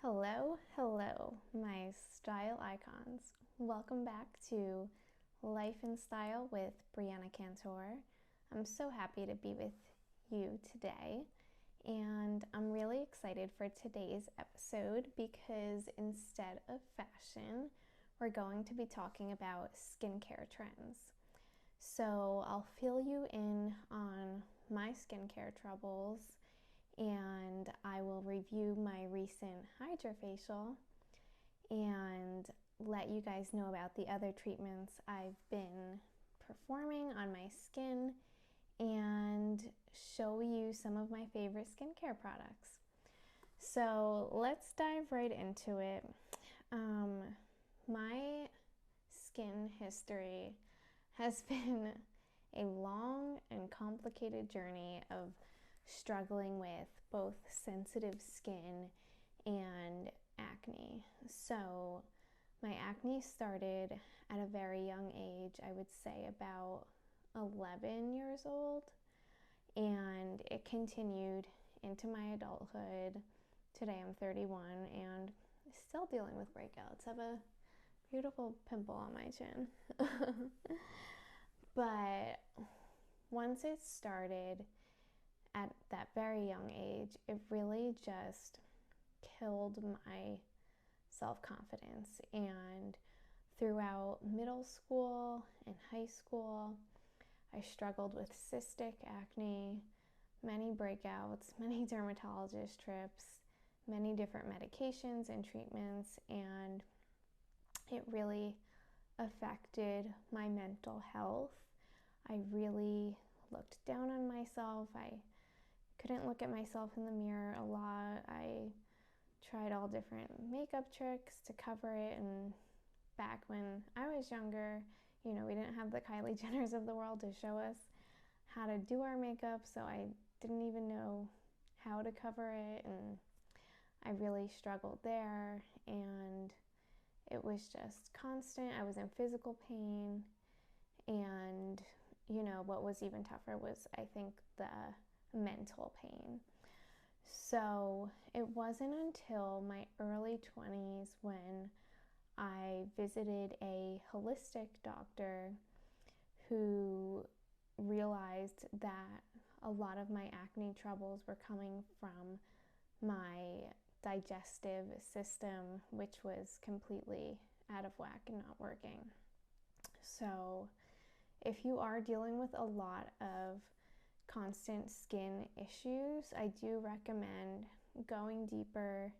Hello, hello, my style icons. Welcome back to Life in Style with Brianna Cantore. I'm so happy to be with you today, and I'm really excited for today's episode because instead of fashion, we're going to be talking about skincare trends. So I'll fill you in on my skincare troubles, and I will review my recent HydraFacial and let you guys know about the other treatments I've been performing on my skin and show you some of my favorite skincare products. So let's dive right into it. My skin history has been a long and complicated journey of struggling with both sensitive skin and acne. So my acne started at a very young age, I would say about 11 years old, and it continued into my adulthood. Today I'm 31 and still dealing with breakouts. I have a beautiful pimple on my chin. But once it started at that very young age, it really just killed my self-confidence. And throughout middle school and high school, I struggled with cystic acne, many breakouts, many dermatologist trips, many different medications and treatments, and it really affected my mental health. I really looked down on myself. I couldn't look at myself in the mirror a lot. I tried all different makeup tricks to cover it, and back when I was younger, we didn't have the Kylie Jenners of the world to show us how to do our makeup, so I didn't even know how to cover it, and I really struggled there, and it was just constant. I was in physical pain, and what was even tougher was, I think, the mental pain. So it wasn't until my early 20s when I visited a holistic doctor who realized that a lot of my acne troubles were coming from my digestive system, which was completely out of whack and not working. So if you are dealing with a lot of constant skin issues, I do recommend going deeper,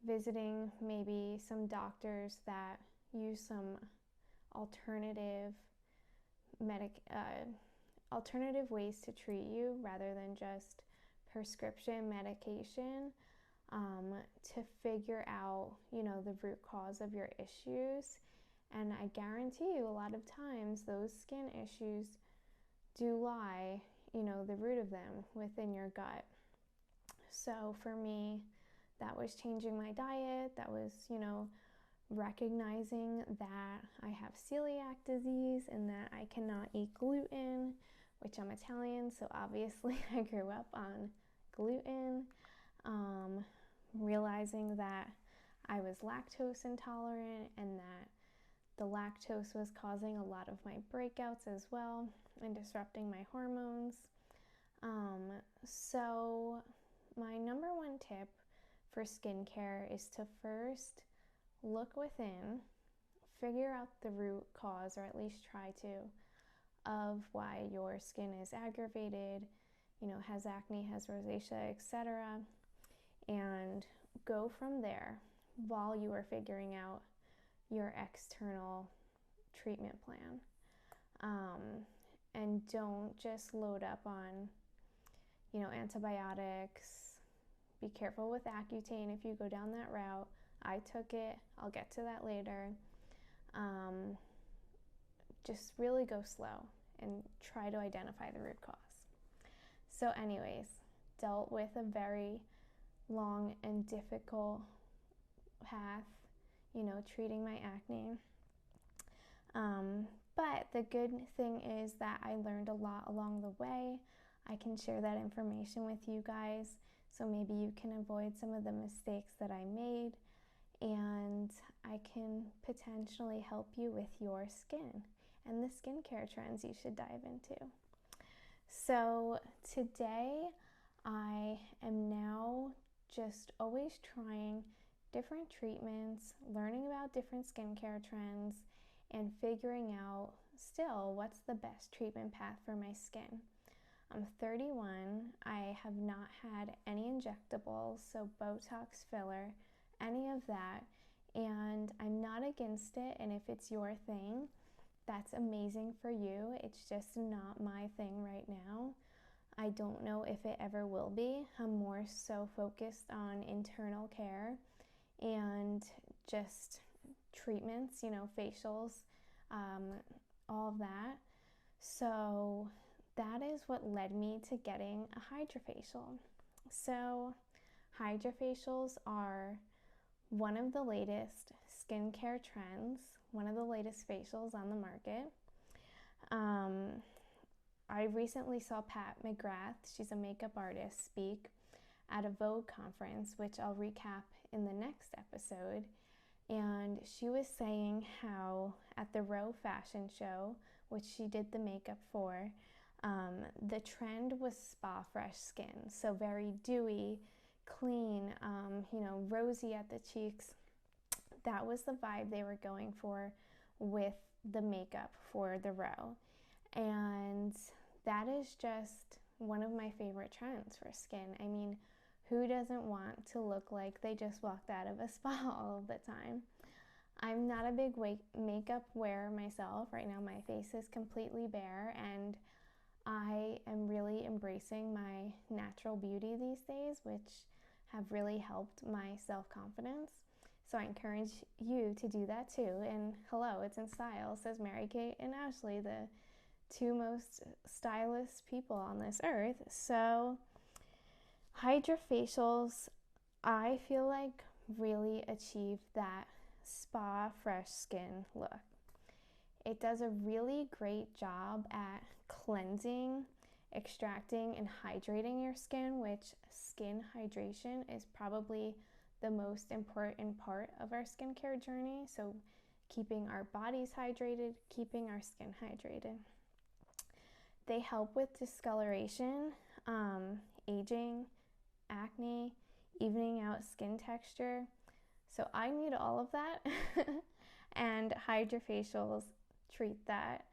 visiting maybe some doctors that use some alternative ways to treat you rather than just prescription medication, to figure out, the root cause of your issues. And I guarantee you, a lot of times those skin issues do lie, the root of them within your gut. So for me, that was changing my diet. That was, recognizing that I have celiac disease and that I cannot eat gluten, which I'm Italian, so obviously I grew up on gluten. Realizing that I was lactose intolerant and that the lactose was causing a lot of my breakouts as well and disrupting my hormones. So my number one tip for skincare is to first look within, figure out the root cause, or at least try to, of why your skin is aggravated, has acne, has rosacea, etc. And go from there while you are figuring out your external treatment plan. And don't just load up on, antibiotics. Be careful with Accutane if you go down that route. I took it. I'll get to that later. Just really go slow and try to identify the root cause. So anyways, dealt with a very long and difficult path, treating my acne. But the good thing is that I learned a lot along the way. I can share that information with you guys So maybe you can avoid some of the mistakes that I made, and I can potentially help you with your skin and the skincare trends you should dive into. So today I am now just always trying different treatments, learning about different skincare trends, and figuring out still what's the best treatment path for my skin. I'm 31. I have not had any injectables, so Botox, filler, any of that, and I'm not against it. And if it's your thing, that's amazing for you. It's just not my thing right now. I don't know if it ever will be. I'm more so focused on internal care and just treatments, facials, all of that. So that is what led me to getting a HydraFacial. So HydraFacials are one of the latest skincare trends, one of the latest facials on the market. I recently saw Pat McGrath, she's a makeup artist, speak at a Vogue conference, which I'll recap in the next episode. And she was saying how at the Row fashion show, which she did the makeup for, the trend was spa fresh skin. So very dewy, clean, rosy at the cheeks. That was the vibe they were going for with the makeup for the Row. And that is just one of my favorite trends for skin. I mean, who doesn't want to look like they just walked out of a spa all of the time? I'm not a big makeup wearer myself. Right now my face is completely bare, and I am really embracing my natural beauty these days, which have really helped my self-confidence. So I encourage you to do that too. And hello, it's in style, says Mary Kate and Ashley, the two most stylish people on this earth. So HydraFacials, I feel like really achieved that spa fresh skin look. It does a really great job at cleansing, extracting, and hydrating your skin, which skin hydration is probably the most important part of our skincare journey. So keeping our bodies hydrated, keeping our skin hydrated. They help with discoloration, aging, acne, evening out skin texture. So I need all of that, and HydraFacials treat that.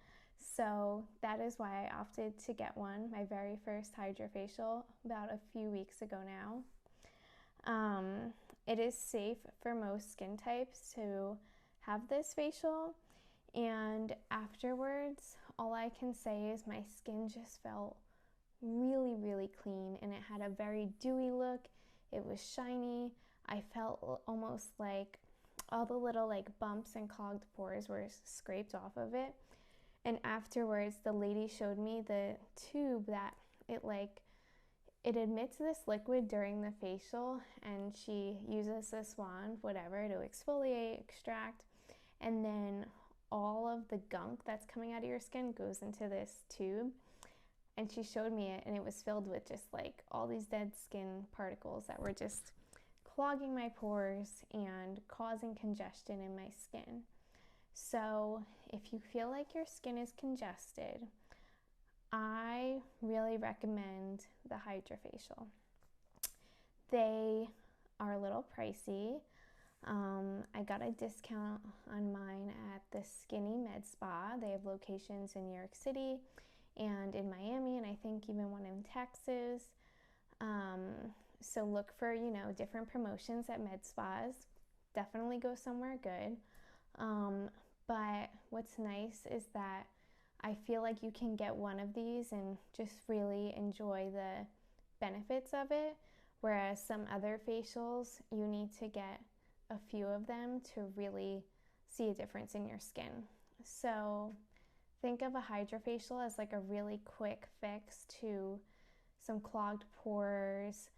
So that is why I opted to get one, my very first HydraFacial, about a few weeks ago now. It is safe for most skin types to have this facial, and afterwards, all I can say is my skin just felt really, really clean, and it had a very dewy look. It was shiny. I felt almost like all the little bumps and clogged pores were scraped off of it. And afterwards, the lady showed me the tube that it emits this liquid during the facial, and she uses this wand, whatever, to exfoliate, extract, and then all of the gunk that's coming out of your skin goes into this tube. And she showed me it, and it was filled with just all these dead skin particles that were just clogging my pores and causing congestion in my skin. So if you feel like your skin is congested, I really recommend the HydraFacial. They are a little pricey. I got a discount on mine at the Skinny Med Spa. They have locations in New York City and in Miami, and I think even one in Texas. So look for, different promotions at med spas. Definitely go somewhere good. But what's nice is that I feel like you can get one of these and just really enjoy the benefits of it, whereas some other facials, you need to get a few of them to really see a difference in your skin. So think of a HydraFacial as a really quick fix to some clogged pores,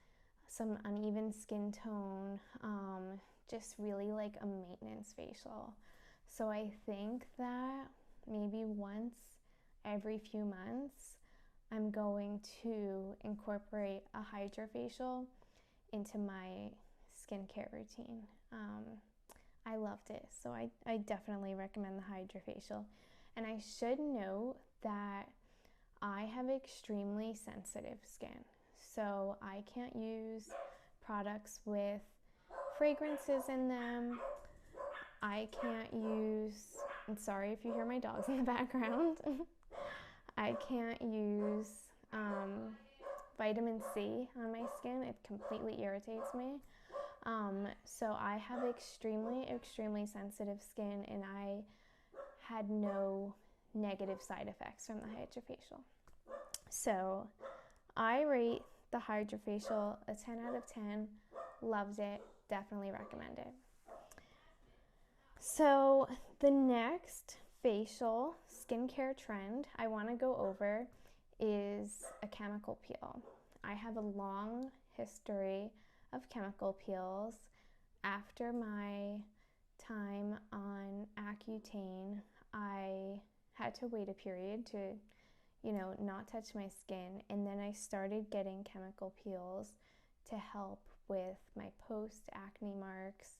some uneven skin tone, just really a maintenance facial. So I think that maybe once every few months, I'm going to incorporate a HydraFacial into my skincare routine. I loved it, so I definitely recommend the HydraFacial. And I should note that I have extremely sensitive skin, so I can't use products with fragrances in them. I can't use, I'm sorry if you hear my dogs in the background. I can't use vitamin C on my skin. It completely irritates me. So I have extremely sensitive skin, and I had no negative side effects from the HydraFacial. So I rate the HydraFacial a 10 out of 10. Loved it. Definitely recommend it. So the next facial skincare trend I want to go over is a chemical peel. I have a long history of chemical peels. After my time on Accutane, I had to wait a period to, not touch my skin, and then I started getting chemical peels to help with my post-acne marks.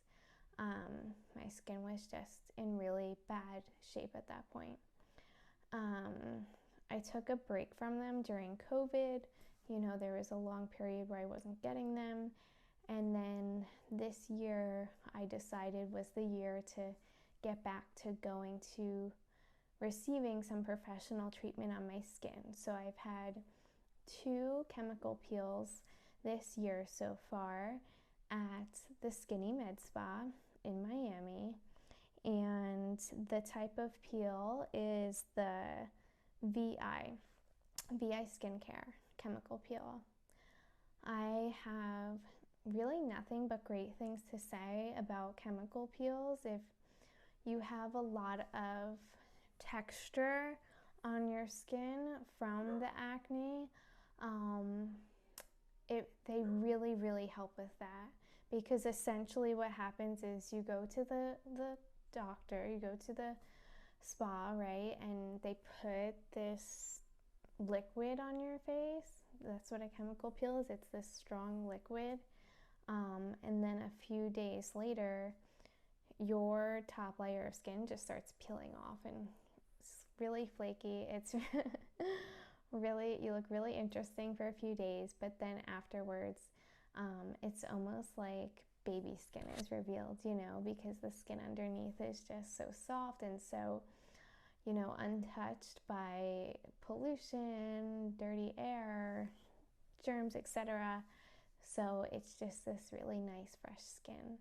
My skin was just in really bad shape at that point. I took a break from them during COVID. There was a long period where I wasn't getting them. And then this year, I decided was the year to get back to going to receiving some professional treatment on my skin. So I've had 2 chemical peels this year so far at the Skinny Med Spa in Miami. And the type of peel is the VI Skincare chemical peel. I have really nothing but great things to say about chemical peels. If you have a lot of texture on your skin from the acne, they really help with that, because essentially what happens is you go to the doctor, you go to the spa, right, and they put this liquid on your face. That's what a chemical peel is. It's this strong liquid. And then a few days later, your top layer of skin just starts peeling off, and it's really flaky. It's you look really interesting for a few days, but then afterwards, it's almost like baby skin is revealed, because the skin underneath is just so soft and so, untouched by pollution, dirty air, germs, etc. So it's just this really nice, fresh skin.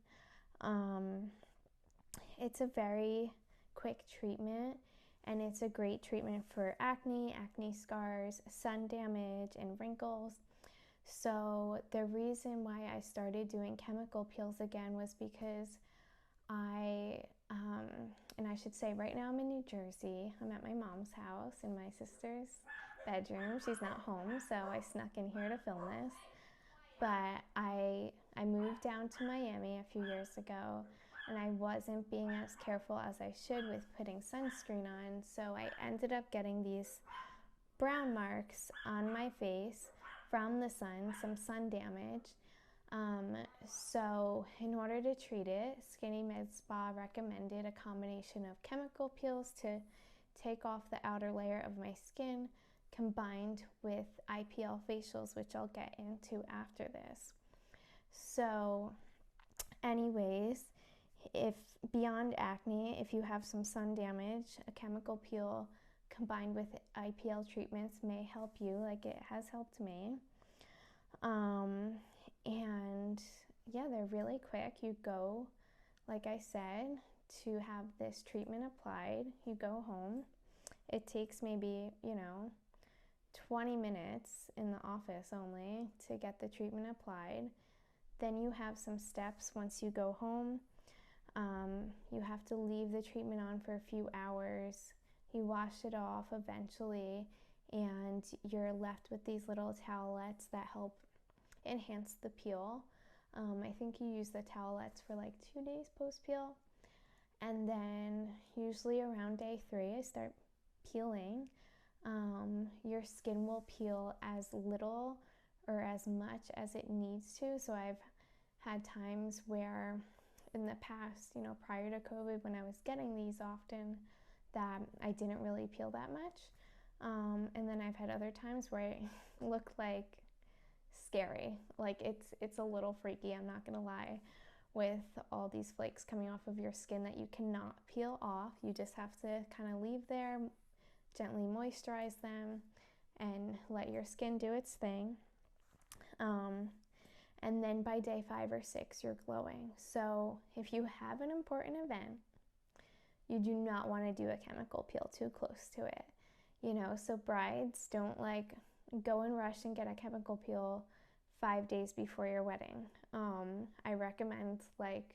It's a very quick treatment, and it's a great treatment for acne scars, sun damage, and wrinkles. So the reason why I started doing chemical peels again was because and I should say right now I'm in New Jersey. I'm at my mom's house in my sister's bedroom. She's not home, so I snuck in here to film this. But I moved down to Miami a few years ago, and I wasn't being as careful as I should with putting sunscreen on, so I ended up getting these brown marks on my face from the sun, some sun damage. So in order to treat it, Skinny Med Spa recommended a combination of chemical peels to take off the outer layer of my skin, combined with Ipl facials, which I'll get into after this. So anyways, if beyond acne, if you have some sun damage, a chemical peel combined with Ipl treatments may help you, like it has helped me. And yeah, they're really quick. You go, like I said, to have this treatment applied. You go home. It takes maybe, 20 minutes in the office only to get the treatment applied. Then you have some steps once you go home. You have to leave the treatment on for a few hours. You wash it off eventually, and you're left with these little towelettes that help enhance the peel. I think you use the towelettes for like 2 days post-peel. And then usually around day 3, I start peeling. Your skin will peel as little or as much as it needs to. So I've had times where in the past, you know, prior to COVID, when I was getting these often, that I didn't really peel that much. And then I've had other times where I look like scary. Like it's a little freaky, I'm not gonna lie, with all these flakes coming off of your skin that you cannot peel off. You just have to kind of leave there, gently moisturize them, and let your skin do its thing. And then by day 5 or 6, you're glowing. So if you have an important event, you do not want to do a chemical peel too close to it. You know, so brides don't like go and rush and get a chemical peel 5 days before your wedding. I recommend like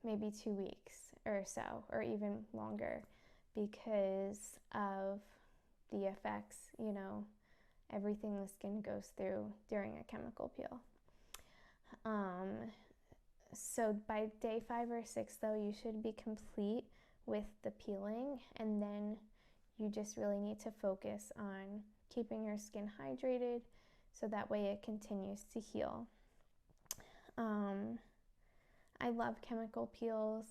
maybe 2 weeks or so, or even longer, because of the effects, you know, everything the skin goes through during a chemical peel. So by day 5 or 6 though, you should be complete with the peeling, and then you just really need to focus on keeping your skin hydrated so that way it continues to heal. I love chemical peels,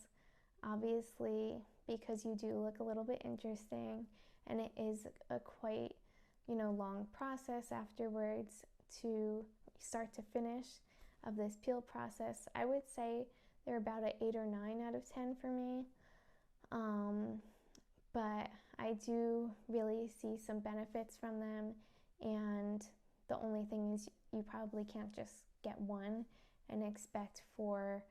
obviously, because you do look a little bit interesting, and it is a quite, you know, long process afterwards to start to finish of this peel process. I would say they're about an 8 or 9 out of 10 for me. But I do really see some benefits from them, and the only thing is you probably can't just get one and expect for,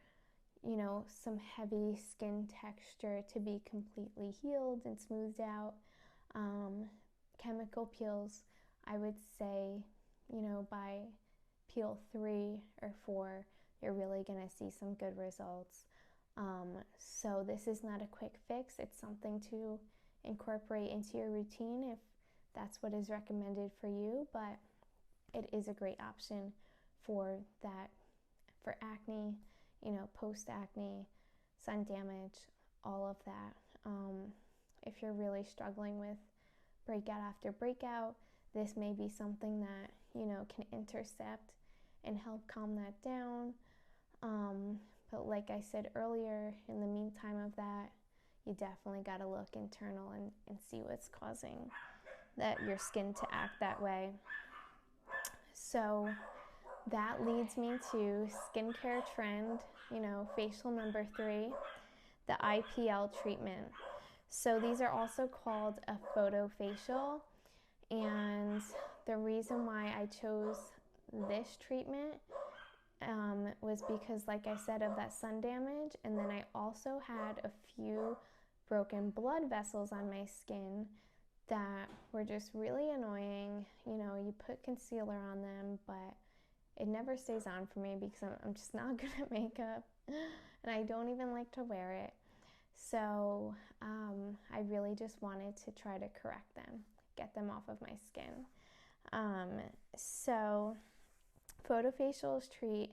you know, some heavy skin texture to be completely healed and smoothed out. Chemical peels, I would say, you know, by peel 3 or 4, you're really gonna see some good results. So this is not a quick fix. It's something to incorporate into your routine if that's what is recommended for you, but it is a great option for that, for acne, you know, post-acne, sun damage, all of that. If you're really struggling with breakout after breakout, this may be something that, you know, can intercept and help calm that down. But like I said earlier, in the meantime of that, you definitely got to look internal and see what's causing that your skin to act that way. So that leads me to skincare trend, you know, facial number 3, the Ipl treatment. So these are also called a photo facial, and the reason why I chose this treatment was because, like I said, of that sun damage, and then I also had a few broken blood vessels on my skin that were just really annoying. You know, you put concealer on them, but it never stays on for me because I'm just not good at makeup, and I don't even like to wear it. So I really just wanted to try to correct them, get them off of my skin. So photofacials treat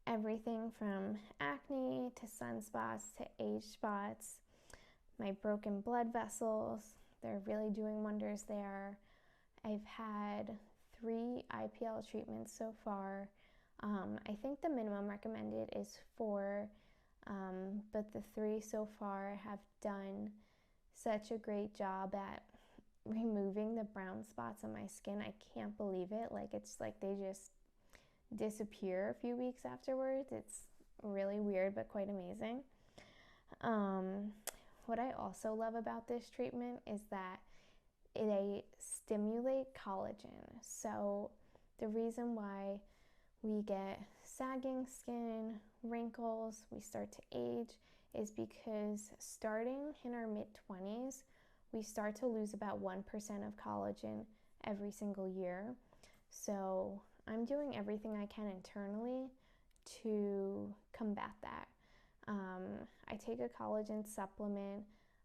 everything from acne to sunspots to age spots, my broken blood vessels. They're really doing wonders there. I've had 3 Ipl treatments so far. I think the minimum recommended is 4, but the 3 so far have done such a great job at removing the brown spots on my skin. I can't believe it. Like, it's like they just disappear a few weeks afterwards. It's really weird, but quite amazing. What I also love about this treatment is that they stimulate collagen. So the reason why we get sagging skin, wrinkles, we start to age, is because starting in our mid-20s, we start to lose about 1% of collagen every single year. So I'm doing everything I can internally to combat that. I take a collagen supplement.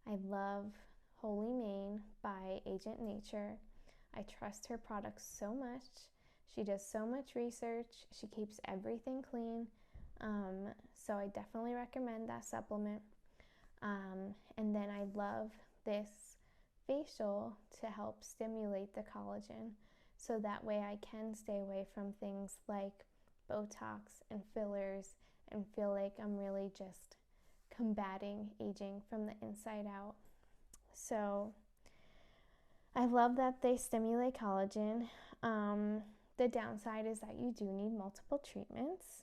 I love Holy Mane by Agent Nature. I trust her products so much. She does so much research. She keeps everything clean. So I definitely recommend that supplement. And then I love this facial to help stimulate the collagen. so that way I can stay away from things like Botox and fillers and feel like I'm really just combating aging from the inside out. So I love that they stimulate collagen. The downside is that you do need multiple treatments.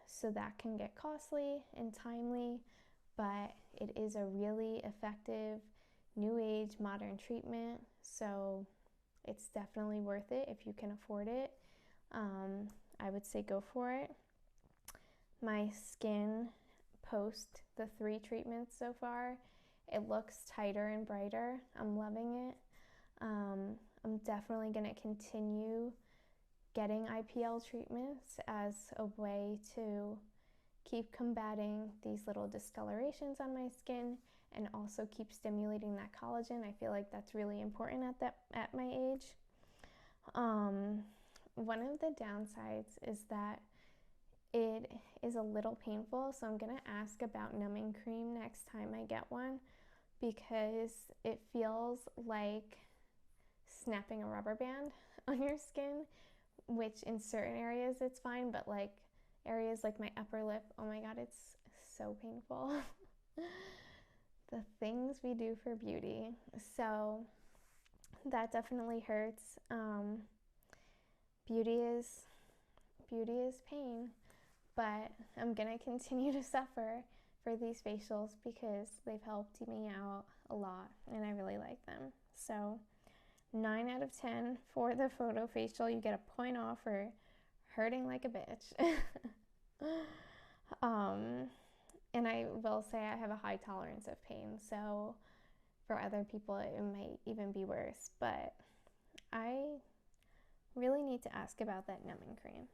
So that can get costly and timely, but it is a really effective new age modern treatment. So it's definitely worth it if you can afford it. I would say go for it. My skin post the 3 treatments so far, it looks tighter and brighter. I'm loving it. I'm definitely going to continue getting Ipl treatments as a way to keep combating these little discolorations on my skin and also keep stimulating that collagen. I feel like that's really important at my age. One of the downsides is that it is a little painful, so I'm gonna ask about numbing cream next time I get one, because it feels like snapping a rubber band on your skin, which in certain areas it's fine, but like areas like my upper lip, oh my god, it's so painful. The things we do for beauty. So that definitely hurts. Beauty is pain, but I'm gonna continue to suffer for these facials because they've helped me out a lot and I really like them. So 9 out of 10 for the photo facial. You get a point off for hurting like a bitch. And I will say I have a high tolerance of pain, so for other people it might even be worse, but I really need to ask about that numbing cream.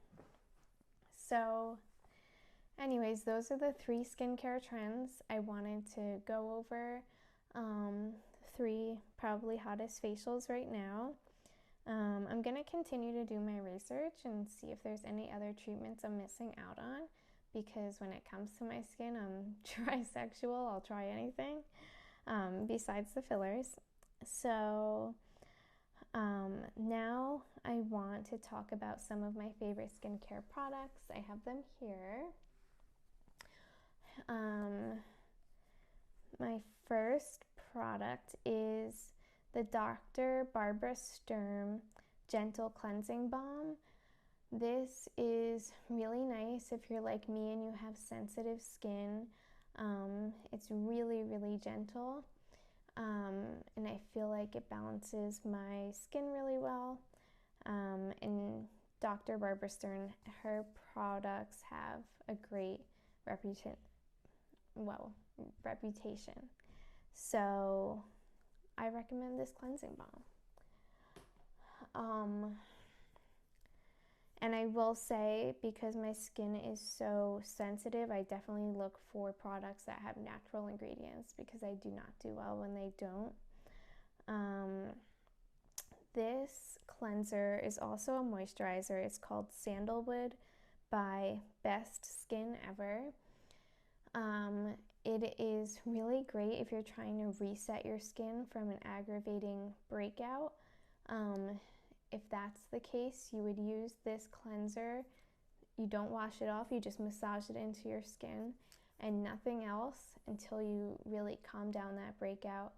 So anyways, those are the 3 skincare trends I wanted to go over. 3 probably hottest facials right now. I'm going to continue to do my research and see if there's any other treatments I'm missing out on, because when it comes to my skin, I'm trisexual. I'll try anything besides the fillers. So now I want to talk about some of my favorite skincare products. I have them here. My first product is the Dr. Barbara Sturm Gentle Cleansing Balm. This is really nice if you're like me and you have sensitive skin. It's really, really gentle. And I feel like it balances my skin really well. And Dr. Barbara Sturm, her products have a great reputation. So I recommend this cleansing balm. And I will say, because my skin is so sensitive, I definitely look for products that have natural ingredients, because I do not do well when they don't. This cleanser is also a moisturizer. It's called Sandalwood by Best Skin Ever. It is really great if you're trying to reset your skin from an aggravating breakout. If that's the case, you would use this cleanser. You don't wash it off, you just massage it into your skin and nothing else until you really calm down that breakout.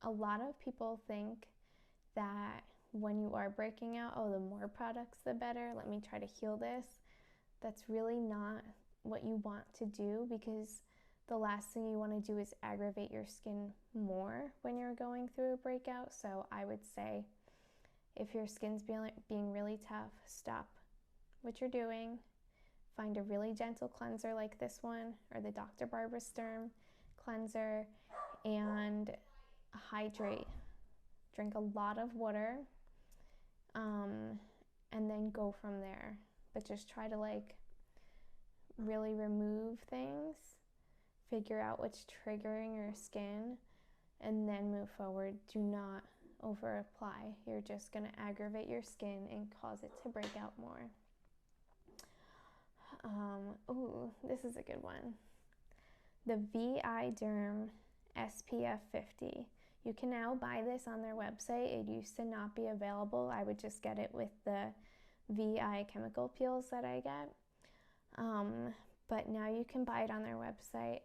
A lot of people think that when you are breaking out, oh, the more products the better, let me try to heal this. That's really not what you want to do, because the last thing you want to do is aggravate your skin more when you're going through a breakout. So I would say, if your skin's being really tough, stop what you're doing. Find a really gentle cleanser like this one, or the Dr. Barbara Sturm cleanser, and hydrate. Drink a lot of water, and then go from there. But just try to really remove things, figure out what's triggering your skin, and then move forward. Do not over apply. You're just going to aggravate your skin and cause it to break out more. This is a good one. The VI Derm SPF 50. You can now buy this on their website. It used to not be available. I would just get it with the VI chemical peels that I get. But now you can buy it on their website.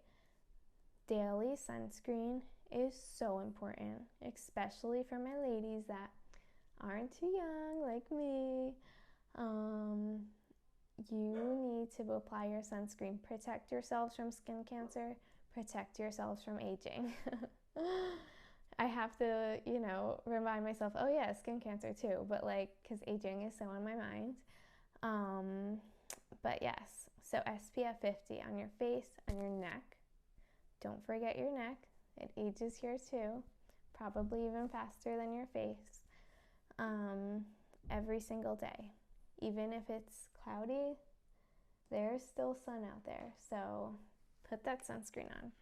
Daily sunscreen is so important, especially for my ladies that aren't too young like me. You need to apply your sunscreen. Protect yourselves from skin cancer. Protect yourselves from aging. I have to, remind myself, oh yeah, skin cancer too, but because aging is so on my mind. But yes, so SPF 50 on your face, on your neck. Don't forget your neck. It ages here too, probably even faster than your face. Every single day. Even if it's cloudy, there's still sun out there, so put that sunscreen on.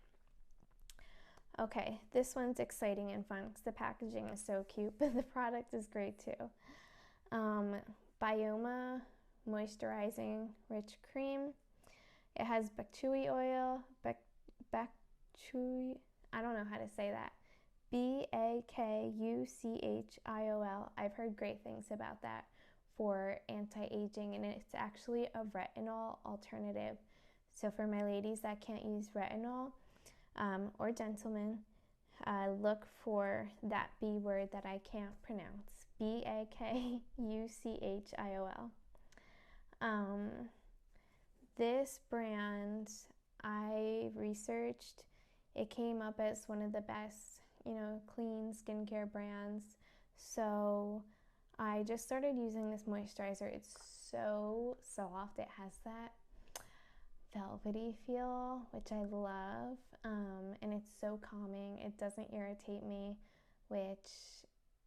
Okay, this one's exciting and fun because the packaging is so cute, but the product is great too. Bioma Moisturizing Rich Cream. It has bactui oil, I don't know how to say that. Bakuchiol. I've heard great things about that for anti-aging, and it's actually a retinol alternative. So for my ladies that can't use retinol, or gentlemen, look for that B word that I can't pronounce. Bakuchiol. This brand, I researched. It came up as one of the best, clean skincare brands. So I just started using this moisturizer. It's so soft. It has that velvety feel, which I love, and it's so calming. It doesn't irritate me, which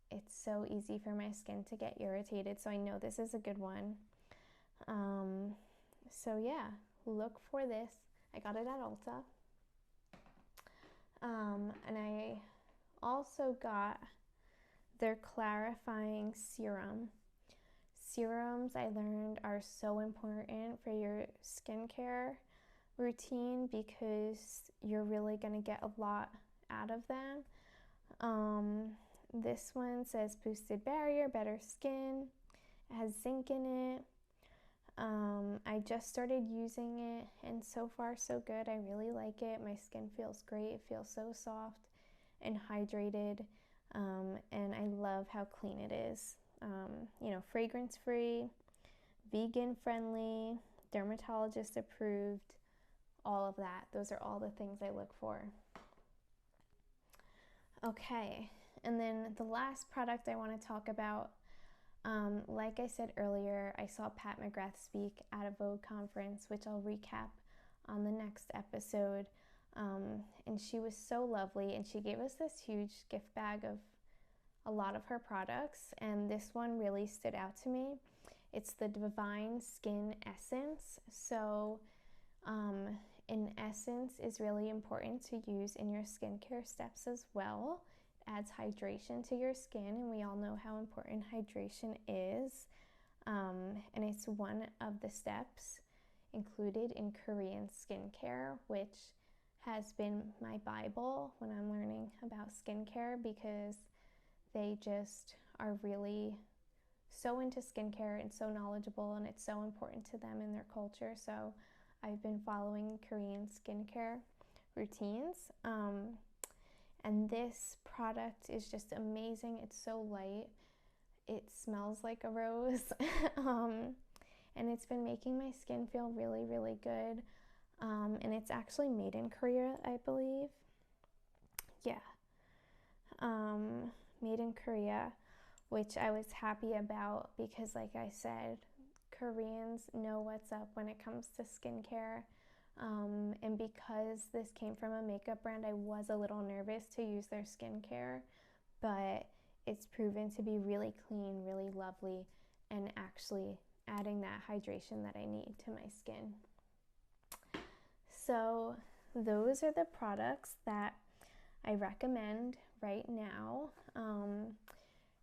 it's so easy for my skin to get irritated, so I know this is a good one. So yeah, look for this. I got it at Ulta, and I also got their clarifying serum. Serums, I learned, are so important for your skincare routine because you're really going to get a lot out of them. This one says boosted barrier, better skin. It has zinc in it. I just started using it, and so far so good. I really like it. My skin feels great. It feels so soft and hydrated, and I love how clean it is. Fragrance free, vegan friendly, dermatologist approved, all of that. Those are all the things I look for. Okay, and then the last product I want to talk about, like I said earlier, I saw Pat McGrath speak at a Vogue conference, which I'll recap on the next episode, and she was so lovely, and she gave us this huge gift bag of a lot of her products, and this one really stood out to me. It's the Divine Skin Essence. So an essence is really important to use in your skincare steps as well. It adds hydration to your skin, and we all know how important hydration is, and it's one of the steps included in Korean skincare, which has been my Bible when I'm learning about skincare, because they just are really so into skincare and so knowledgeable, and it's so important to them in their culture. So I've been following Korean skincare routines, and this product is just amazing. It's so light. It smells like a rose, and it's been making my skin feel really, really good. And it's actually made in Korea, I believe. Yeah. Made in Korea, which I was happy about because, like I said, Koreans know what's up when it comes to skincare, and because this came from a makeup brand, I was a little nervous to use their skincare, but it's proven to be really clean, really lovely, and actually adding that hydration that I need to my skin. So those are the products that I recommend right now.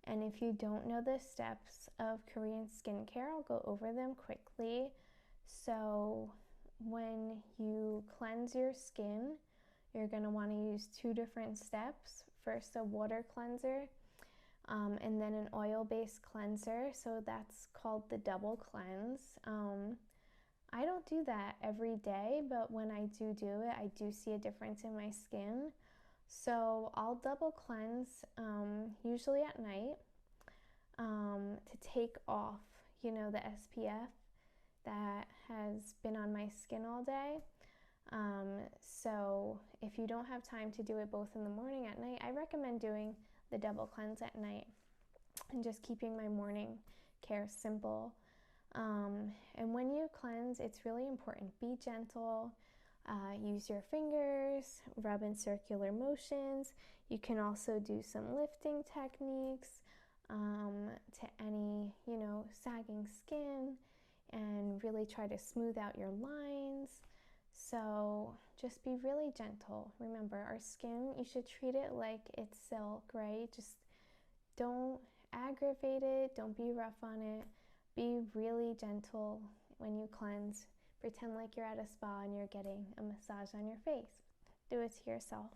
And if you don't know the steps of Korean skincare, I'll go over them quickly. So when you cleanse your skin, you're going to want to use 2 different steps. first a water cleanser, and then an oil-based cleanser. So that's called the double cleanse. I don't do that every day, but when I do it, I do see a difference in my skin. So I'll double cleanse, usually at night, to take off, you know, the SPF that has been on my skin all day. So if you don't have time to do it both in the morning and at night, I recommend doing the double cleanse at night and just keeping my morning care simple. And when you cleanse, it's really important. Be gentle. Use your fingers, rub in circular motions. You can also do some lifting techniques to any, you know, sagging skin, and really try to smooth out your lines. So just be really gentle. Remember, our skin, you should treat it like it's silk, right? Just don't aggravate it. Don't be rough on it. Be really gentle when you cleanse. Pretend like you're at a spa and you're getting a massage on your face. Do it to yourself.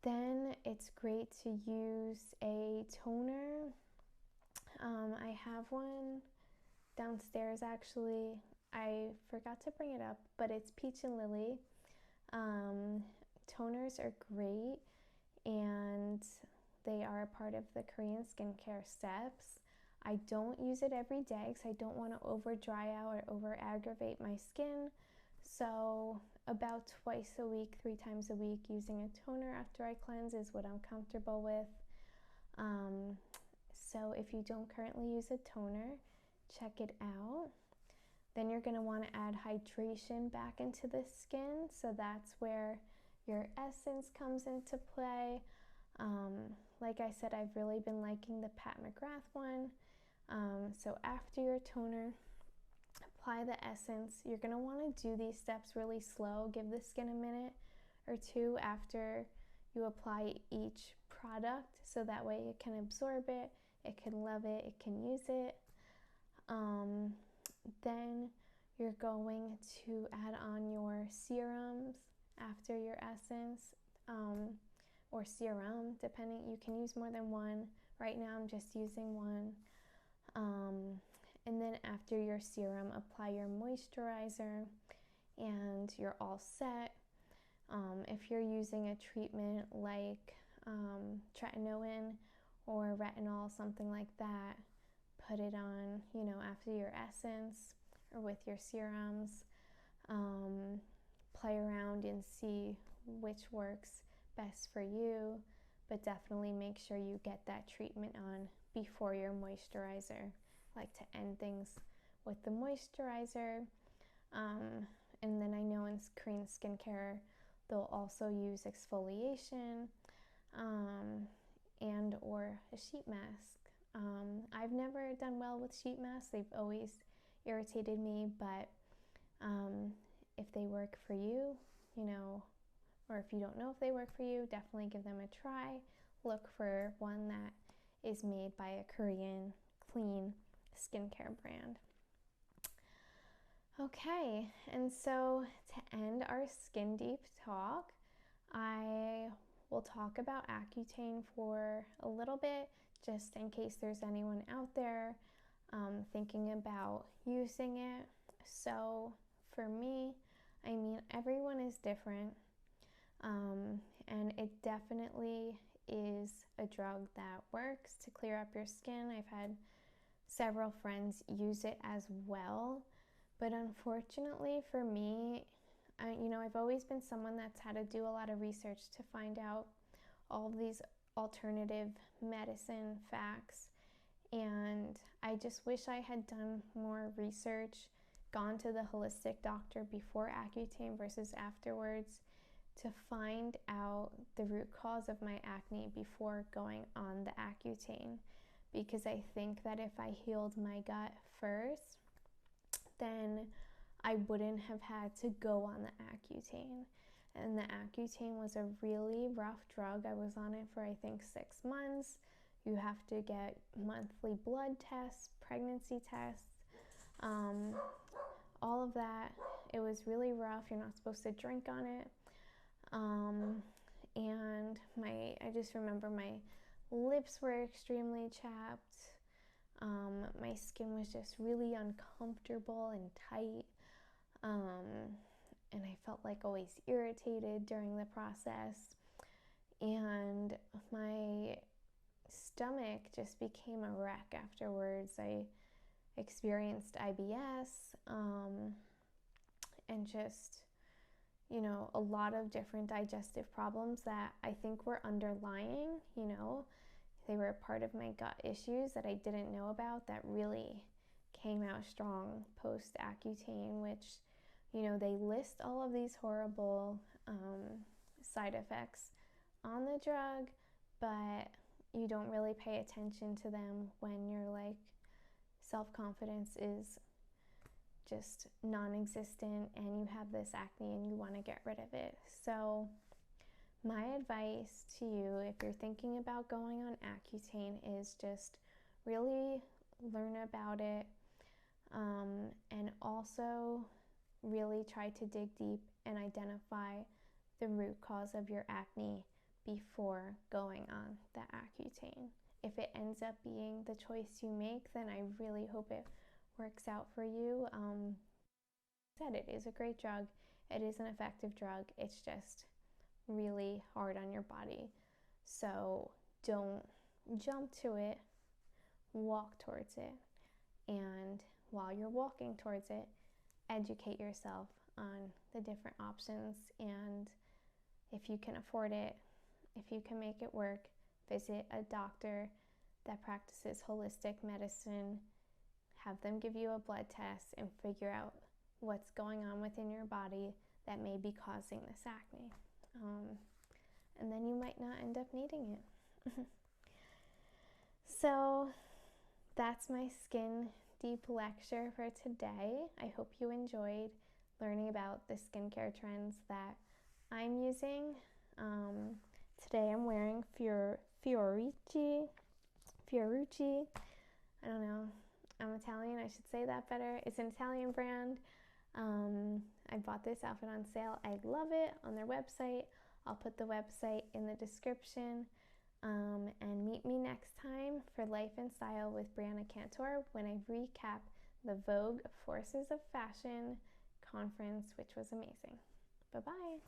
Then it's great to use a toner. I have one downstairs actually. I forgot to bring it up, but it's Peach and Lily. Toners are great, and they are a part of the Korean skincare steps. I don't use it every day because I don't want to over dry out or over aggravate my skin. So about twice a week, 3 times a week, using a toner after I cleanse is what I'm comfortable with. So if you don't currently use a toner, check it out. Then you're going to want to add hydration back into the skin. So that's where your essence comes into play. Like I said, I've really been liking the Pat McGrath one. So after your toner, apply the essence. You're going to want to do these steps really slow. Give the skin a minute or two after you apply each product, so that way it can absorb it, it can love it, it can use it. Then you're going to add on your serums after your essence, or serum, depending. You can use more than one. Right now I'm just using one. And then after your serum, apply your moisturizer and you're all set. If you're using a treatment like tretinoin or retinol, something like that, put it on, you know, after your essence or with your serums. Play around and see which works best for you, but definitely make sure you get that treatment on before your moisturizer. I like to end things with the moisturizer. And then I know in Korean skincare, they'll also use exfoliation and or a sheet mask. I've never done well with sheet masks. They've always irritated me, but if they work for you, you know, or if you don't know if they work for you, definitely give them a try. Look for one that is made by a Korean clean skincare brand. Okay, and so to end our skin deep talk, I will talk about Accutane for a little bit, just in case there's anyone out there thinking about using it. So for me, I mean, everyone is different, and it definitely is a drug that works to clear up your skin. I've had several friends use it as well, but unfortunately for me, I've always been someone that's had to do a lot of research to find out all of these alternative medicine facts, and I just wish I had done more research, gone to the holistic doctor before Accutane versus afterwards, to find out the root cause of my acne before going on the Accutane, because I think that if I healed my gut first, then I wouldn't have had to go on the Accutane. And the Accutane was a really rough drug. I was on it for I think 6 months. You have to get monthly blood tests, pregnancy tests, all of that. It was really rough. You're not supposed to drink on it. and I just remember my lips were extremely chapped. My skin was just really uncomfortable and tight, and I felt like always irritated during the process, and my stomach just became a wreck afterwards. I experienced IBS, and just, you know, a lot of different digestive problems that I think were underlying, you know. They were a part of my gut issues that I didn't know about that really came out strong post Accutane, which, you know, they list all of these horrible side effects on the drug, but you don't really pay attention to them when your like self-confidence is just non-existent and you have this acne and you want to get rid of it. So my advice to you, if you're thinking about going on Accutane, is just really learn about it, and also really try to dig deep and identify the root cause of your acne before going on the Accutane. If it ends up being the choice you make, then I really hope it works out for you. Said it is a great drug. It is an effective drug. It's just really hard on your body. So don't jump to it, walk towards it, and while you're walking towards it, educate yourself on the different options, and if you can afford it, if you can make it work, visit a doctor that practices holistic medicine, have them give you a blood test and figure out what's going on within your body that may be causing this acne. And then you might not end up needing it. So that's my skin deep lecture for today. I hope you enjoyed learning about the skincare trends that I'm using. Today I'm wearing Fiorucci. I don't know. I'm Italian, I should say that better. It's an Italian brand. I bought this outfit on sale. I love it, on their website. I'll put the website in the description. And meet me next time for Life and Style with Brianna Cantore when I recap the Vogue Forces of Fashion conference, which was amazing. Bye-bye.